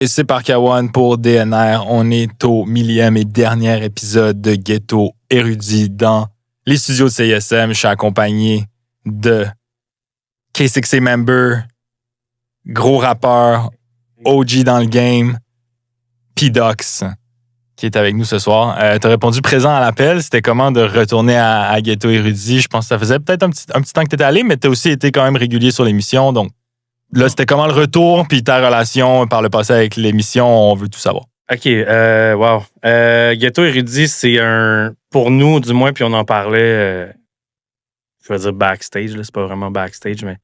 Et c'est Parkawan pour DNR. On est au 1000e et dernier épisode de Ghetto Érudit dans les studios de CISM. Je suis accompagné de K6A Member, gros rappeur, OG dans le game, P-Dox, qui est avec nous ce soir. Tu as répondu présent à l'appel. C'était comment de retourner à Ghetto Érudit? Je pense que ça faisait peut-être un petit temps que tu étais allé, mais tu as aussi été quand même régulier sur l'émission. Donc là, c'était comment le retour, puis ta relation par le passé avec l'émission? On veut tout savoir. OK, wow. Ghetto Érudit, c'est pour nous, du moins, puis on en parlait, je vais dire backstage, là, c'est pas vraiment backstage, mais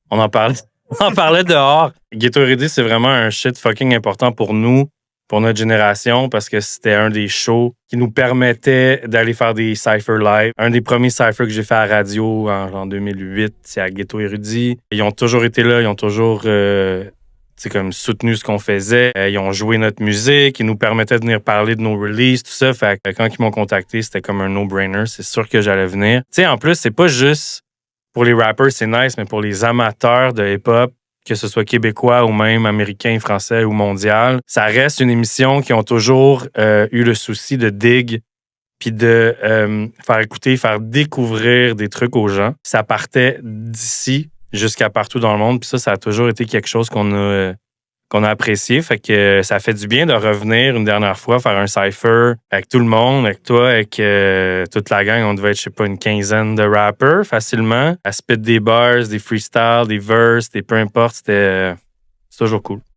on en parlait dehors. Ghetto Érudit, c'est vraiment un shit fucking important pour nous, pour notre génération, parce que c'était un des shows qui nous permettait d'aller faire des cyphers live. Un des premiers cyphers que j'ai fait à la radio en 2008, c'est à Ghetto Érudit. Ils ont toujours été là, ils ont toujours comme soutenu ce qu'on faisait. Ils ont joué notre musique, ils nous permettaient de venir parler de nos releases, tout ça. Fait que quand ils m'ont contacté, c'était comme un no-brainer. C'est sûr que j'allais venir. Tu sais, en plus, c'est pas juste pour les rappers, c'est nice, mais pour les amateurs de hip-hop, que ce soit québécois ou même américain, français ou mondial, ça reste une émission qui ont toujours eu le souci de dig puis de faire écouter, faire découvrir des trucs aux gens. Ça partait d'ici jusqu'à partout dans le monde, puis ça a toujours été quelque chose qu'on a apprécié. Fait que ça fait du bien de revenir une dernière fois, faire un cypher avec tout le monde, avec toi, avec toute la gang. On devait être, je sais pas, une quinzaine de rappers facilement. À spit des bars, des freestyles, des verses, peu importe. C'est toujours cool.